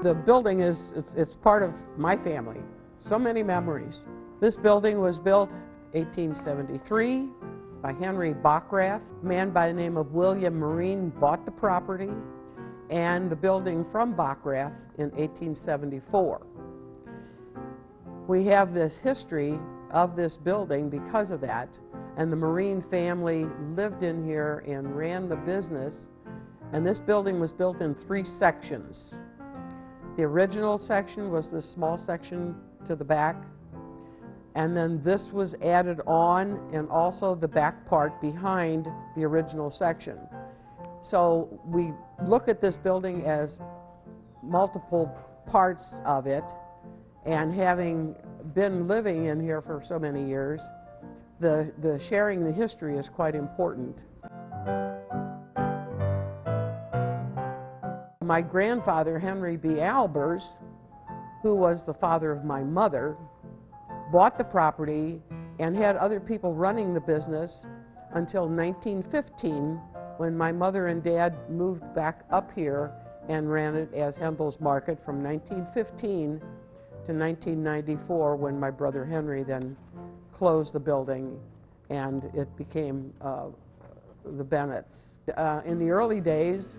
The building it's part of my family. So many memories. This building was built 1873 by Henry Bockrath. A man by the name of William Marine bought the property and the building from Bockrath in 1874. We have this history of this building because of that, and the Marine family lived in here and ran the business, and this building was built in 3 sections. The original section was this small section to the back, and then this was added on, and also the back part behind the original section. So we look at this building as multiple parts of it, and having been living in here for so many years, the sharing the history is quite important. My grandfather, Henry B. Albers, who was the father of my mother, bought the property and had other people running the business until 1915, when my mother and dad moved back up here and ran it as Hendel's Market from 1915 to 1994, when my brother Henry then closed the building and it became the Bennetts. In the early days,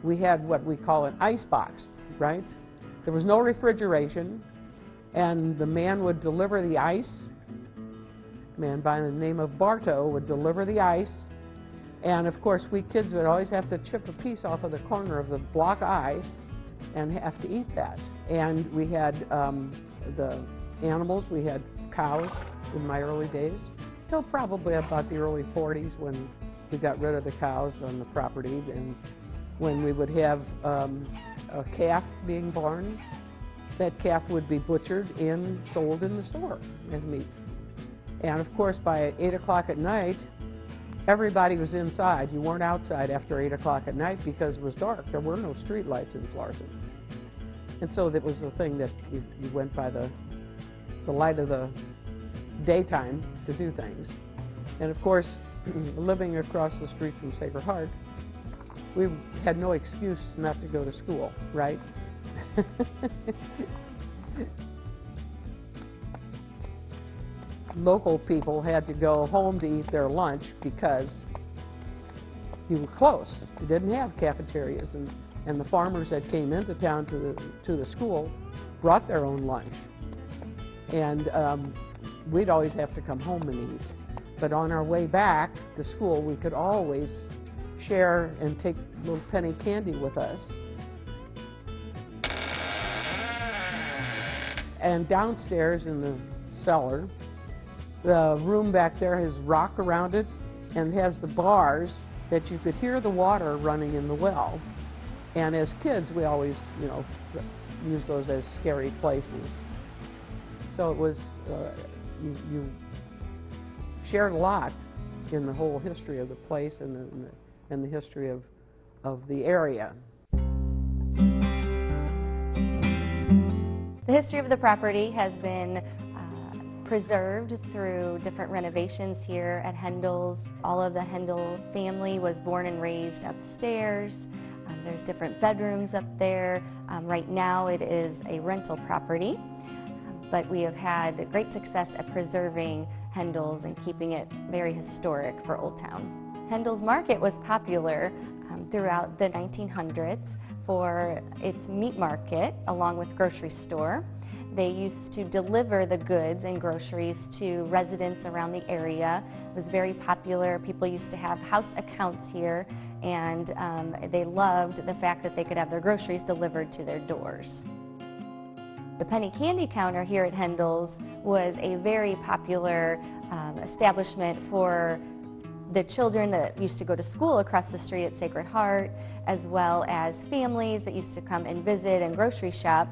we had what we call an ice box, right? There was no refrigeration, and the man would deliver the ice. A man by the name of Bartow would deliver the ice, and of course we kids would always have to chip a piece off of the corner of the block of ice and have to eat that. And we had the animals. We had cows in my early days, till probably about the early 40s, when we got rid of the cows on the property, and when we would have a calf being born. That calf would be butchered and sold in the store as meat. And of course, by 8 o'clock at night, everybody was inside. You weren't outside after 8 o'clock at night because it was dark. There were no street lights in Florissant. And so that was the thing, that you went by the light of the daytime to do things. And of course, living across the street from Sacred Heart, we had no excuse not to go to school, right? Local people had to go home to eat their lunch because you were close. You didn't have cafeterias, and the farmers that came into town to the school brought their own lunch. And we'd always have to come home and eat. But on our way back to school, we could always share and take little penny candy with us. And downstairs in the cellar, the room back there has rock around it and has the bars that you could hear the water running in the well. And as kids, we always, use those as scary places. So it was, you shared a lot in the whole history of the place and the history of the area. The history of the property has been preserved through different renovations here at Hendel's. All of the Hendel family was born and raised upstairs. There's different bedrooms up there. Right now it is a rental property, but we have had great success at preserving Hendel's and keeping it very historic for Old Town. Hendel's Market was popular throughout the 1900s for its meat market along with grocery store. They used to deliver the goods and groceries to residents around the area. It was very popular. People used to have house accounts here, and they loved the fact that they could have their groceries delivered to their doors. The penny candy counter here at Hendel's was a very popular establishment for the children that used to go to school across the street at Sacred Heart, as well as families that used to come and visit and grocery shop.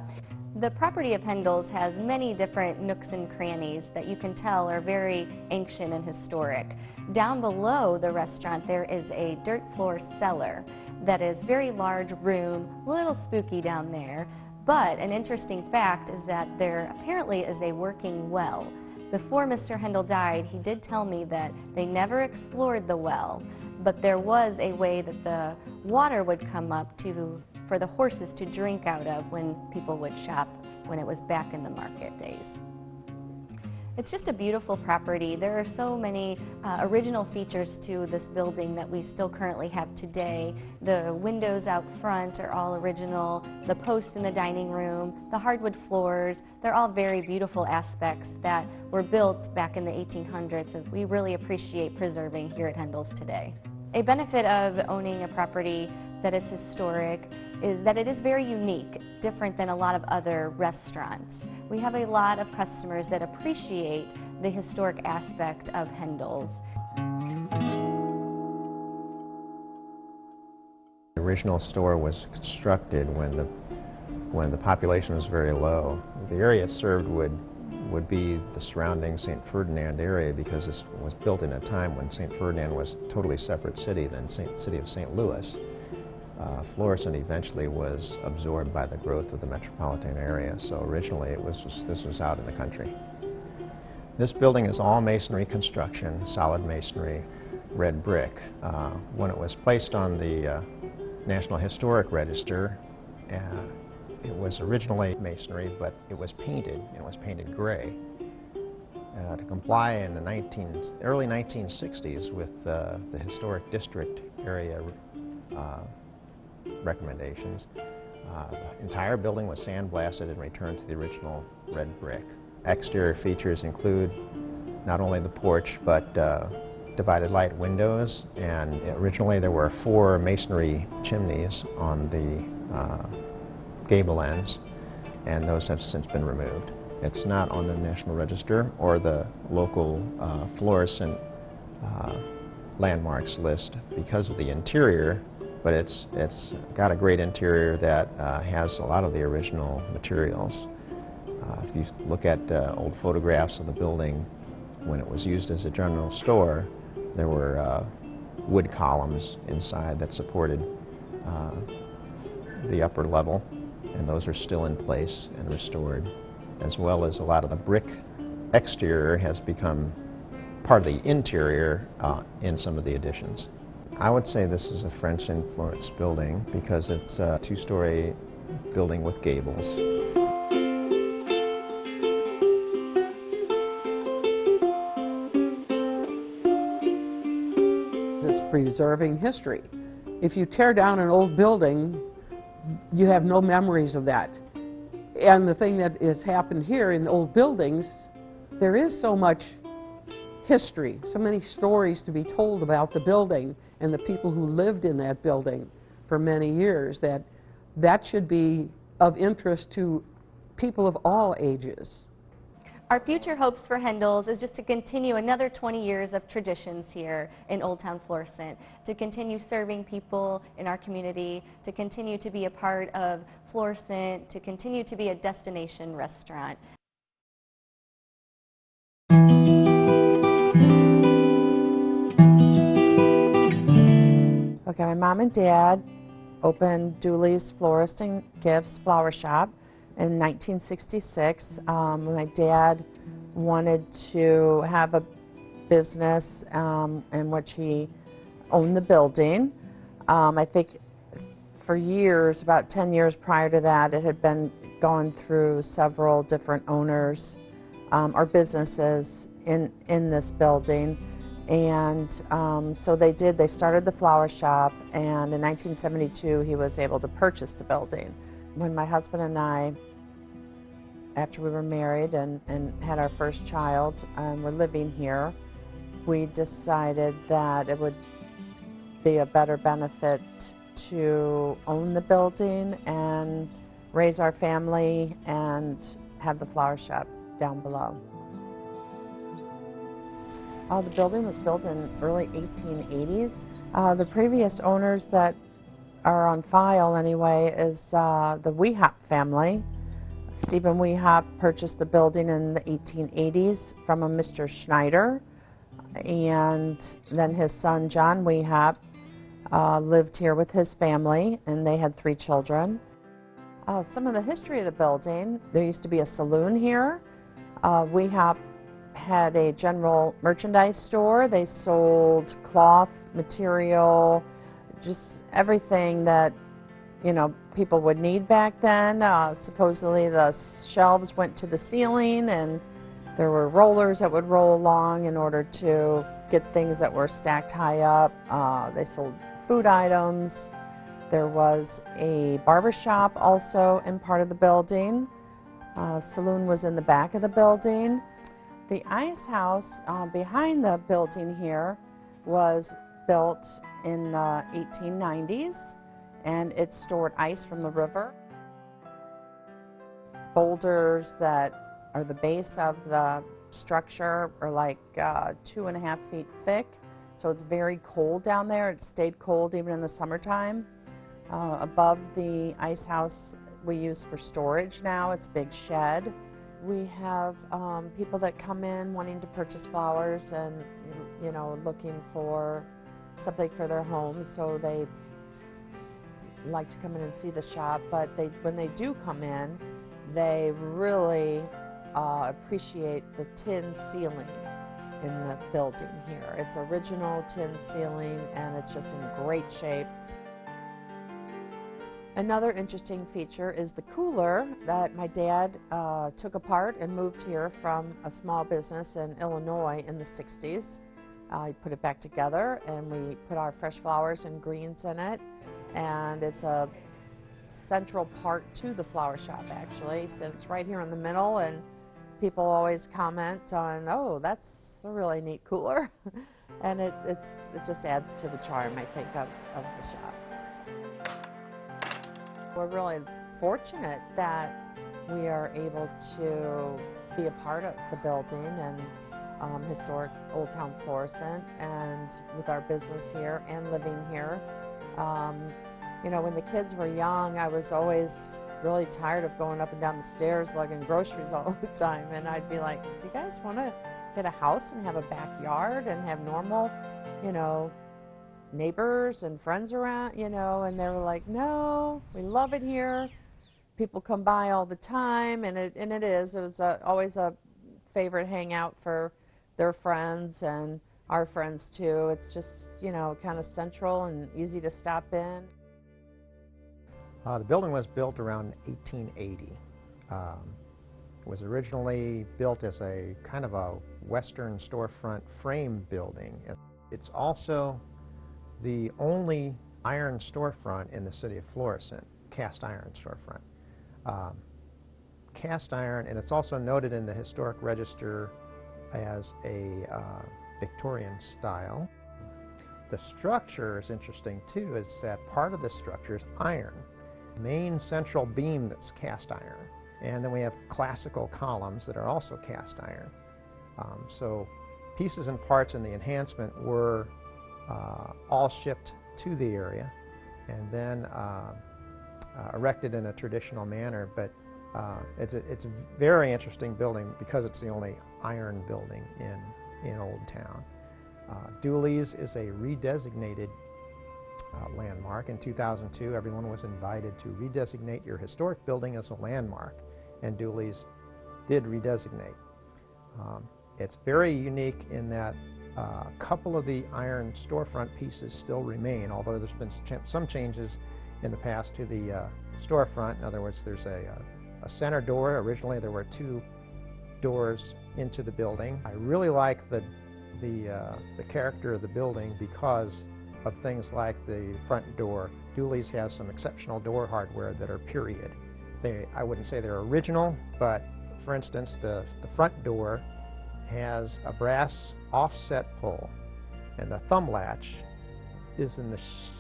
The property of Hendel's has many different nooks and crannies that you can tell are very ancient and historic. Down below the restaurant there is a dirt floor cellar that is very large room, a little spooky down there, but an interesting fact is that there apparently is a working well. Before Mr. Hendel died, he did tell me that they never explored the well, but there was a way that the water would come up to for the horses to drink out of when people would shop when it was back in the market days. It's just a beautiful property. There are so many original features to this building that we still currently have today. The windows out front are all original, the posts in the dining room, the hardwood floors, they're all very beautiful aspects that were built back in the 1800s, and we really appreciate preserving here at Hendel's today. A benefit of owning a property that is historic is that it is very unique, different than a lot of other restaurants. We have a lot of customers that appreciate the historic aspect of Hendel's. The original store was constructed when the population was very low. The area it served would be the surrounding St. Ferdinand area, because this was built in a time when St. Ferdinand was a totally separate city than city of St. Louis. Florissant eventually was absorbed by the growth of the metropolitan area, so originally this was out in the country. This building is all masonry construction, solid masonry, red brick. When it was placed on the National Historic Register, it was originally masonry, but it was painted, and it was painted gray. To comply in the early 1960s with the historic district area recommendations, the entire building was sandblasted and returned to the original red brick. Exterior features include not only the porch, but divided light windows, and originally there were 4 masonry chimneys on the gable ends, and those have since been removed. It's not on the National Register or the local Florissant landmarks list because of the interior, but it's got a great interior that has a lot of the original materials. If you look at old photographs of the building when it was used as a general store, there were wood columns inside that supported the upper level, and those are still in place and restored, as well as a lot of the brick exterior has become part of the interior in some of the additions. I would say this is a French influence building because it's a 2-story building with gables. It's preserving history. If you tear down an old building, you have no memories of that. And the thing that has happened here in old buildings, there is so much history, so many stories to be told about the building and the people who lived in that building for many years, that should be of interest to people of all ages. Our future hopes for Hendel's is just to continue another 20 years of traditions here in Old Town Florissant, to continue serving people in our community, to continue to be a part of Florissant, to continue to be a destination restaurant. Okay, my mom and dad opened Dooley's Florist and Gifts Flower Shop in 1966. My dad wanted to have a business in which he owned the building. I think for years, about 10 years prior to that, it had been gone through several different owners or businesses in this building. And so they started the flower shop, and in 1972 he was able to purchase the building. When my husband and I, after we were married and had our first child and were living here, we decided that it would be a better benefit to own the building and raise our family and have the flower shop down below. The building was built in early 1880s. The previous owners that are on file anyway is the Weehop family. Stephen Weehop purchased the building in the 1880s from a Mr. Schneider, and then his son John Weehop lived here with his family, and they had 3 children. Some of the history of the building: there used to be a saloon here. Weehop had a general merchandise store. They sold cloth, material, just everything that, you know, people would need back then. Supposedly the shelves went to the ceiling, and there were rollers that would roll along in order to get things that were stacked high up. They sold food items. There was a barber shop also in part of the building. Saloon was in the back of the building. The ice house behind the building here was built in the 1890s, and it stored ice from the river. Boulders that are the base of the structure are like 2.5 feet thick, so it's very cold down there. It stayed cold even in the summertime. Above the ice house we use for storage now. It's a big shed. We have people that come in wanting to purchase flowers and, you know, looking for something for their homes, so they like to come in and see the shop. But when they do come in, they really appreciate the tin ceiling in the building here. It's original tin ceiling, and it's just in great shape. Another interesting feature is the cooler that my dad took apart and moved here from a small business in Illinois in the 60s. He put it back together, and we put our fresh flowers and greens in it, and it's a central part to the flower shop, actually. So it's right here in the middle, and people always comment on, oh, that's a really neat cooler. And it just adds to the charm, I think, of the shop. We're really fortunate that we are able to be a part of the building and historic Old Town Florissant, and with our business here and living here. You know, when the kids were young, I was always really tired of going up and down the stairs lugging groceries all the time, and I'd be like, do you guys want to get a house and have a backyard and have normal, you know, neighbors and friends around, you know? And they were like, no, we love it here. People come by all the time, and it was always a favorite hangout for their friends and our friends too. It's just, you know, kind of central and easy to stop in. The building was built around 1880. It was originally built as a kind of a Western storefront frame building. It's also the only iron storefront in the city of Florissant, cast iron storefront. Cast iron, and it's also noted in the historic register as a Victorian style. The structure is interesting too, is that part of the structure is iron. Main central beam that's cast iron, and then we have classical columns that are also cast iron. So pieces and parts in the enhancement were all shipped to the area and then erected in a traditional manner, but it's a very interesting building because it's the only iron building in Old Town. Dooley's is a redesignated landmark. In 2002, everyone was invited to redesignate your historic building as a landmark, and Dooley's did redesignate. It's very unique in that a couple of the iron storefront pieces still remain, although there's been some changes in the past to the storefront. In other words, there's a center door. Originally there were 2 doors into the building. I really like the character of the building because of things like the front door. Dooley's has some exceptional door hardware that are period. I wouldn't say they're original, but for instance, the front door has a brass offset pull, and the thumb latch is in the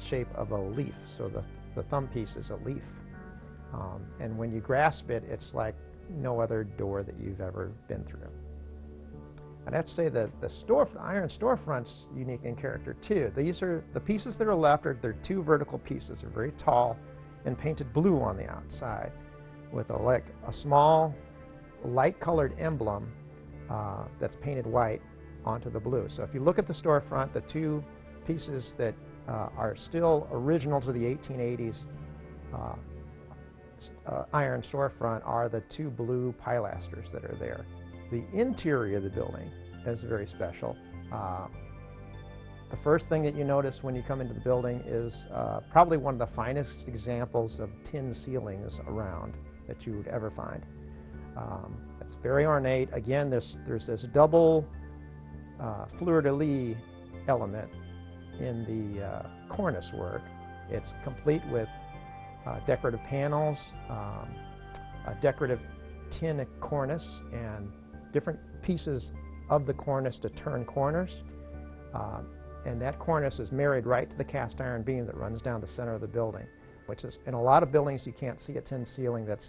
shape of a leaf, so the thumb piece is a leaf. And when you grasp it, it's like no other door that you've ever been through. I'd have to say that the iron storefront's unique in character too. These are the pieces that are left. They're 2 vertical pieces. They're very tall and painted blue on the outside, with a small light-colored emblem that's painted white onto the blue. So if you look at the storefront, the 2 pieces that are still original to the 1880s iron storefront are the 2 blue pilasters that are there. The interior of the building is very special. The first thing that you notice when you come into the building is probably one of the finest examples of tin ceilings around that you would ever find. It's very ornate. Again, there's this double fleur-de-lis element in the cornice work. It's complete with decorative panels, a decorative tin cornice, and different pieces of the cornice to turn corners. And that cornice is married right to the cast iron beam that runs down the center of the building, which is, in a lot of buildings you can't see a tin ceiling that's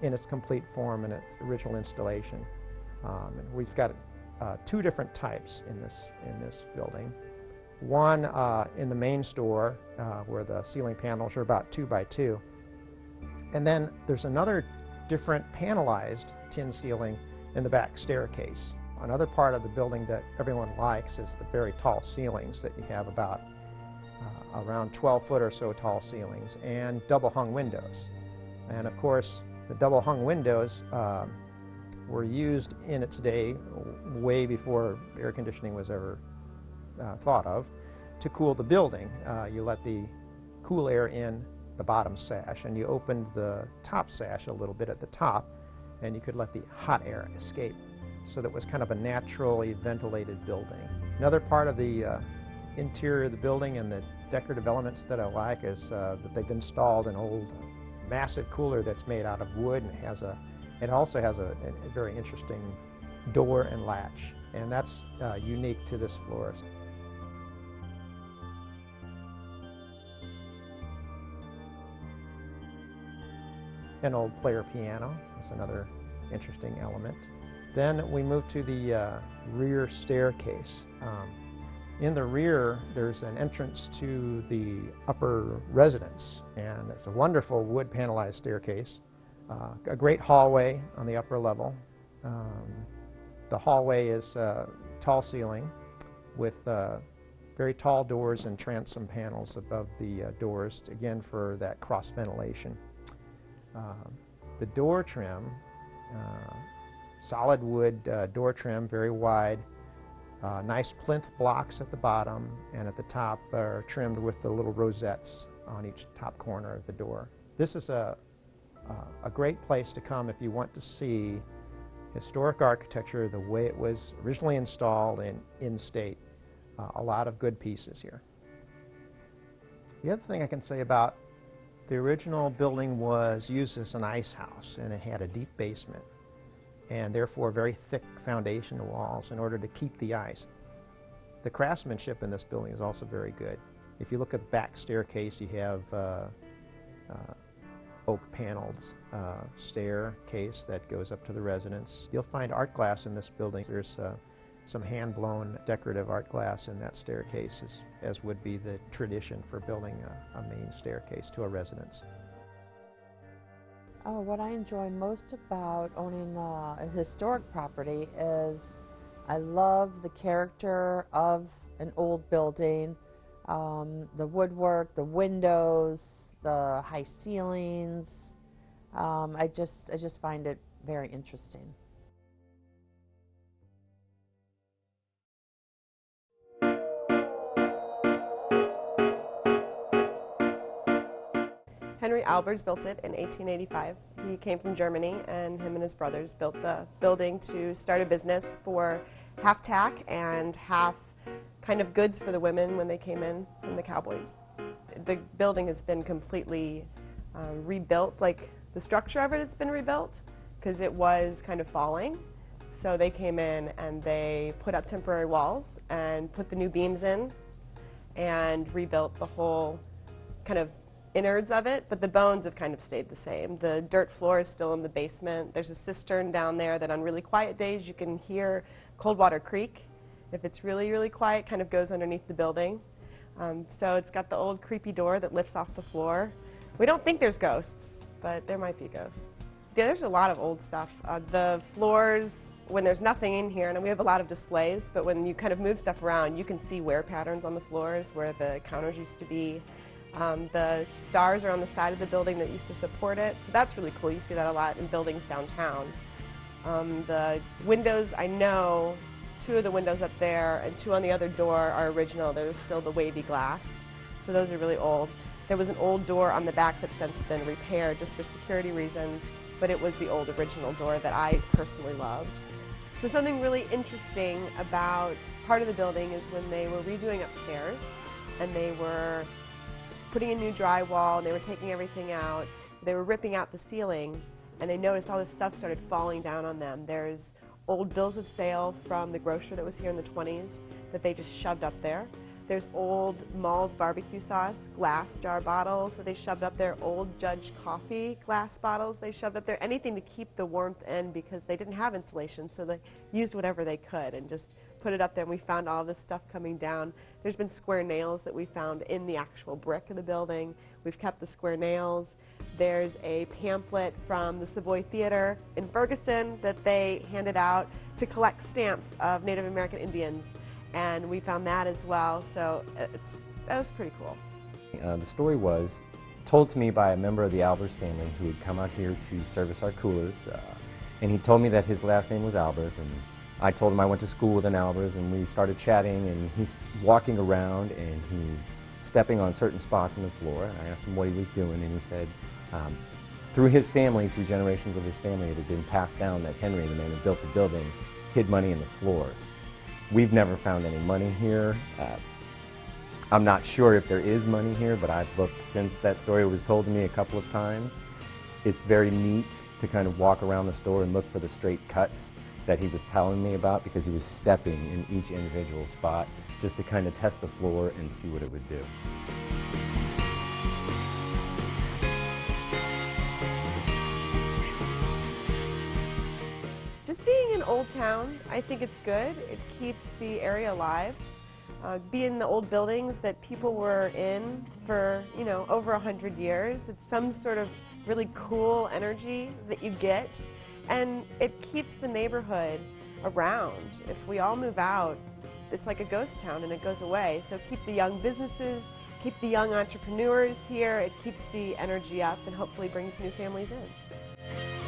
in its complete form in its original installation. And we've got two different types in this building. One in the main store where the ceiling panels are about 2 by 2, and then there's another different panelized tin ceiling in the back staircase. Another part of the building that everyone likes is the very tall ceilings that you have, about around 12-foot or so tall ceilings, and double hung windows. And of course, the double hung windows were used in its day, way before air conditioning was ever thought of, to cool the building. You let the cool air in the bottom sash, and you opened the top sash a little bit at the top, and you could let the hot air escape. So that was kind of a naturally ventilated building. Another part of the interior of the building and the decorative elements that I like is that they've installed an old massive cooler that's made out of wood, and it also has a very interesting door and latch, and that's unique to this florist. An old player piano is another interesting element. Then we move to the rear staircase. In the rear, there's an entrance to the upper residence, and it's a wonderful wood panelized staircase. A great hallway on the upper level. The hallway is tall ceiling with very tall doors and transom panels above the doors, again for that cross ventilation. The door trim, solid wood door trim, very wide, nice plinth blocks at the bottom, and at the top are trimmed with the little rosettes on each top corner of the door. This is a great place to come if you want to see historic architecture the way it was originally installed and in state. A lot of good pieces here. The other thing I can say about the original building was used as an ice house, and it had a deep basement and therefore very thick foundation walls in order to keep the ice. The craftsmanship in this building is also very good. If you look at the back staircase, you have oak paneled staircase that goes up to the residence. You'll find art glass in this building. There's some hand-blown decorative art glass in that staircase, as would be the tradition for building a main staircase to a residence. Oh, what I enjoy most about owning a historic property is I love the character of an old building, the woodwork, the windows, the high ceilings. I just find it very interesting. Henry Albers built it in 1885. He came from Germany, and him and his brothers built the building to start a business for half tack and half kind of goods for the women when they came in from the cowboys. The building has been completely rebuilt, like the structure of it has been rebuilt because it was kind of falling. So they came in and they put up temporary walls and put the new beams in and rebuilt the whole kind of innards of it, but the bones have kind of stayed the same. The dirt floor is still in the basement. There's a cistern down there that on really quiet days you can hear Coldwater Creek. If it's really, really quiet, kind of goes underneath the building. So it's got the old creepy door that lifts off the floor. We don't think there's ghosts, but there might be ghosts. Yeah, there's a lot of old stuff. The floors, when there's nothing in here, and we have a lot of displays, but when you kind of move stuff around, you can see wear patterns on the floors where the counters used to be. The stars are on the side of the building that used to support it, so that's really cool. You see that a lot in buildings downtown. The windows, I know, 2 of the windows up there and 2 on the other door are original. There's still the wavy glass, so those are really old. There was an old door on the back that's since been repaired just for security reasons, but it was the old original door that I personally loved. So something really interesting about part of the building is when they were redoing upstairs and they were putting in new drywall and they were taking everything out, they were ripping out the ceiling and they noticed all this stuff started falling down on them. There's old bills of sale from the grocer that was here in the 20s that they just shoved up there. There's old Mall's barbecue sauce glass jar bottles that they shoved up there, old Judge coffee glass bottles they shoved up there, anything to keep the warmth in because they didn't have insulation, so they used whatever they could and just put it up there, and we found all this stuff coming down. There's been square nails that we found in the actual brick of the building. We've kept the square nails. There's a pamphlet from the Savoy Theater in Ferguson that they handed out to collect stamps of Native American Indians, and we found that as well, so that was pretty cool. The story was told to me by a member of the Albers family who had come out here to service our coolers, and he told me that his last name was Albers, and I told him I went to school with an Albers, and we started chatting, and he's walking around and he's stepping on certain spots on the floor, and I asked him what he was doing, and he said through his family, through generations of his family, it had been passed down that Henry, the man who built the building, hid money in the floors. We've never found any money here. I'm not sure if there is money here, but I've looked since that story was told to me a couple of times. It's very neat to kind of walk around the store and look for the straight cuts that he was telling me about because he was stepping in each individual spot just to kind of test the floor and see what it would do. Just being in Old Town, I think it's good. It keeps the area alive. Be in the old buildings that people were in for, you know, over 100 years. It's some sort of really cool energy that you get, and it keeps the neighborhood around. If we all move out, it's like a ghost town and it goes away. So keep the young businesses, keep the young entrepreneurs here. It keeps the energy up and hopefully brings new families in.